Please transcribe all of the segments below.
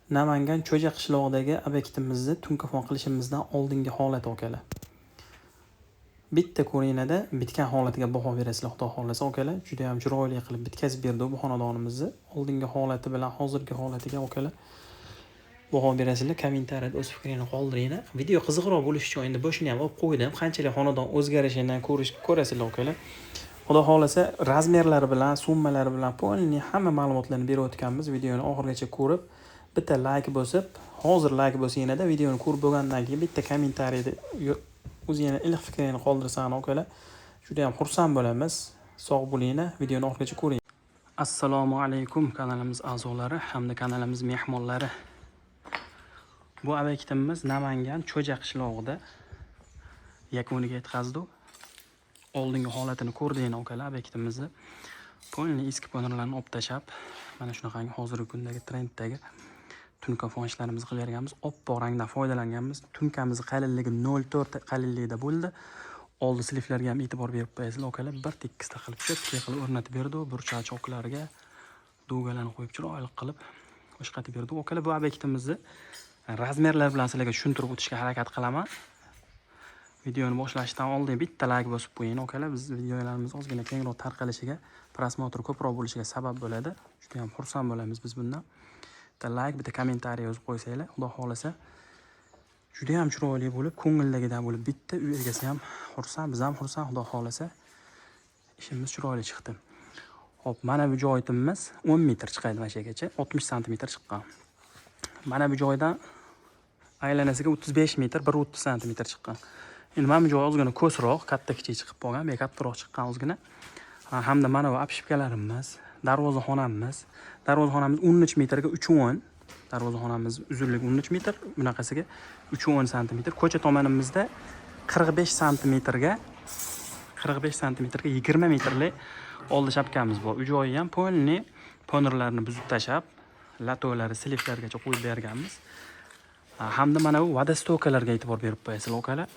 Namangan Cho'ja qishlog'idagi obyektimizni tunkafon qilishimizdan oldingi holat okalar. Bitta ko'rinada bitgan holatiga baho berasizlar, xudo xolasa okalar. Juda ham chiroyli qilib bitkazib berdi bu xonadonimizni. Oldingi holati bilan hozirgi holatiga okalar baho berasizlar. Kommentariyada o'z fikringizni qoldiringlar. Video qiziqroq bo'lishi uchun endi boshini ham olib qo'ydim. Qanchalik xonadon o'zgarishini ko'rasizlar okalar. Xudo xolasa razmerlari bilan, summalari bilan polni hamma ma'lumotlarni berib o'tganmiz. Videoni oxirigacha ko'rib, bitta like bosib, hozir like bosinglarda videoni ko'rib bo'lgandan keyin bitta kommentariyada o'zingizning iliq fikringizni qoldirsangiz okalar, juda ham xursand bo'lamiz. Sog' bo'linglar, videoni oxirigacha ko'ring. Assalomu alaykum kanalimiz a'zolari hamda kanalimiz mehmonlari. Bu obyektimiz Namangan Cho'ja qishlog'ida yakuniga yetkazdi. Oldingi holatini ko'rdinglar okalar obyektimizni. Polni eski panorlarni olib tashlab, mana shunaqangi hozirgi kundagi trenddagi tunkafon ishlarimizni qilib berganmiz. Oppoq rangdan foydalanganmiz. Tunkamiz qalinligi 0.4 qalinlikda bo'ldi. Oldi sliflarga ham e'tibor berib qo'yasizlar okalar. Bir tekkizta qilib cho'tga qilib o'rnatib berdi. Burchak oklarga do'galarni qo'yib chiroyli qilib boshqatib berdi. Okalar, bu obyektimizni razmerlar bilan sizlarga tushuntirib o'tishga harakat qilaman. Videoni boshlashdan oldin bitta like bosib qo'ying okalar. Biz videolarimiz ozgina kengroq tarqalishiga, prosmotr ko'proq bo'lishiga sabab bo'ladi. Juda ham xursand bo'lamiz biz bundan. Bitta like, bitta kommentariy yozib qo'ysanglar, xudo xolasa juda ham chiroyli bo'lib, ko'ngildagidan bo'lib, bitta uy egasi ham xursand, biz ham xursand, xudo xolasa ishimiz chiroyli chiqdi. Xo'p, mana bu joyimiz 10 metr chiqadi mana yergacha, 60 sm chiqqan. Mana bu joydan aylanasiga 35 metr, 130 sm chiqqan. Endi mana bu joy ozgina ko'sroq, katta-kichik chiqib qolgan, bu kattaroq chiqqan ozgina. Hamda mana bu apshipkalarimiz, darvozaxonamiz. Darvozaxonamiz 13 metrga 3.10. Darvozaxonamiz uzunligi 13 metr, bunaqasiga 3.10 sm. Ko'cha tomonimizda 45 sm-ga 20 metrlik oldi shapkamiz bor. U joyi ham polni ponerlarni buzib tashab, latolari, sliflargacha qo'yib berganmiz. Hamda mana bu vodostokalarga e'tibor berib qo'yasizlar okalar.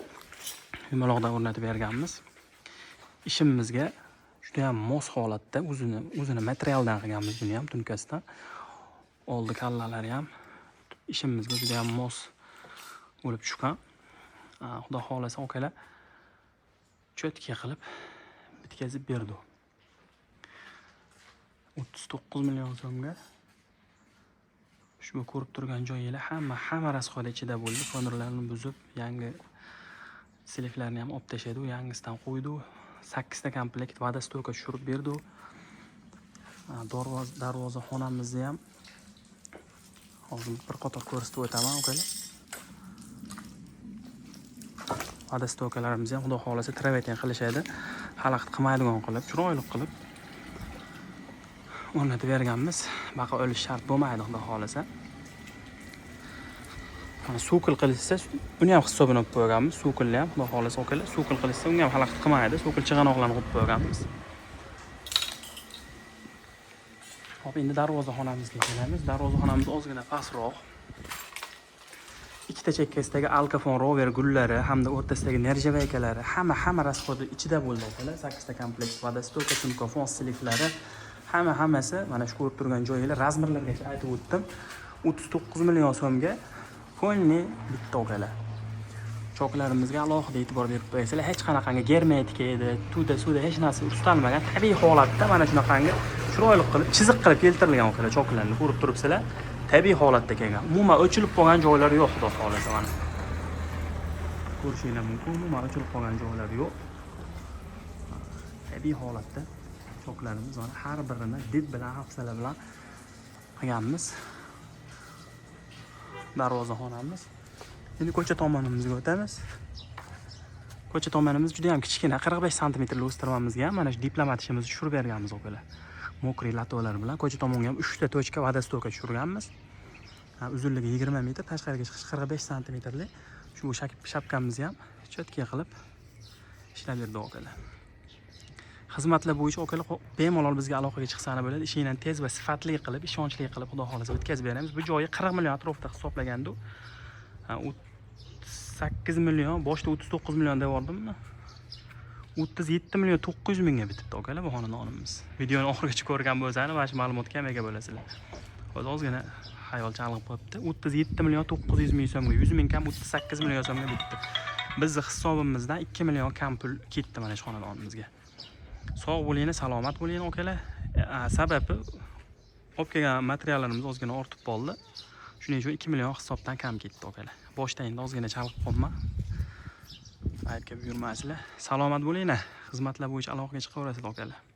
Yumaloqdan o'rnatib berganmiz. Ishimizga juda ham mos holatda, o'zini materialdan qilganmiz buni ham tunkasidan. Oldi kallalari ham ishimizga juda ham mos bo'lib tushgan. Xudo xolasa okalar cho'tga qilib bitkazib berdi. 39 million so'mga ushbu ko'rib turgan joyinglar hamma rasxod ichida bo'ldi. Ponerlarni buzib, yangi sliflarni ham olib tashladi, yangisidan qo'ydi. 8 ta komplekt vodostoka tushirib berdi. Darvozaxonamizni ham hozir bir qator ko'rsatib o'taman okalar. Vodostokalarimizni ham xudo xolasa travertin qilishadi. Xalaqit qilmaydigan qilib, chiroyli qilib o'rnatib berganmiz. Baqa o'lish shart bo'lmaydi xudo xolasa. Sukul qilishsa, uni ham hisobini olib qo'yganmiz. Sukulni ham xudo xolasa okalar, sukul qilishsa unga ham xalaqit qilmaydi. Sukul chig'anoqlarni qo'yib qo'yganmiz. Hop, endi darvozaxonamizga kelamiz. Darvozaxonamiz ozgina pastroq. Ikkita chekkasidagi Alcafon Rover gullari hamda o'rtasidagi nerjavaykalari hamma rasxodi ichida bo'ldi okalar. 8 ta komplekt vodostoka, tunkafon sliflari hammasi mana shu ko'rib turgan joyinglar razmerlargacha aytib o'tdim. 39 million so'mga polni bitta okalar. Choklarimizga alohida e'tibor berib qo'yasizlar. Hech qanaqangi germetika edi, suvda hech narsa uristalmagan, tabiiy holatda mana shunaqangi chiroyli qilib, chiziq qilib keltirilgan okalar choklarni ko'rib turibsizlar. Tabiiy holatda kelgan. Umuman o'chilib qolgan joylari yo'q, xudo xolasa mana. Ko'rishingiz mumkin, umuman o'chilib qolgan joylari yo'q. Tabiiy holatda choklarimiz mana har birini did bilan, hafsala bilan qilganmiz. Darvozaxonamiz. Endi ko'cha tomonimizga o'tamiz. Ko'cha tomonimiz juda ham kichkina, 45 sm o'stirmamizga ham mana shu diplomat ishimizni tushirib berganmiz okalar. Mokriy latolar bilan ko'cha tomonga ham 3 ta tochka vodostoka tushirganmiz. Uzunligi 20 metr, tashqariga chiqishi 45 sm-lik. Shu shapkamizni ham cho'tga qilib ishlab berdi okalar. Xizmatlar bo'yicha okalar bemalol bizga aloqaga chiqsani bo'ladi. Ishingni tez va sifatli qilib, ishonchli qilib, xudo xolasa bitkazib beramiz. Bu joyi 40 million atrofida hisoblaganda 8 million, boshda 39 million devordimmi? 37 million 900 mingga bitibdi okalar bu xonadonimiz. Videoni oxirigacha ko'rgan bo'lsangiz, mana shu ma'lumotga ham ega bo'lasizlar. Hozir ozgina hayol chalg'ib qo'yibdi. 37 million 900 ming so'mga, 100 ming kam 38 million so'mga bitdi. Bizning hisobimizdan 2 million kam pul ketdi mana shu xonadonimizga. Sog' bo'linglar, salomat bo'linglar okalar. Sababi olib kelgan materiallarimiz ozgina ortib qoldi. Shuning uchun 2 million hisobdan kam ketdi okalar. Boshda endi ozgina chalg'ib qolma. Aybga buyurmasizlar. Salomat bo'linglar. Xizmatlar bo'yicha aloqaga chiqaverasizlar okalar.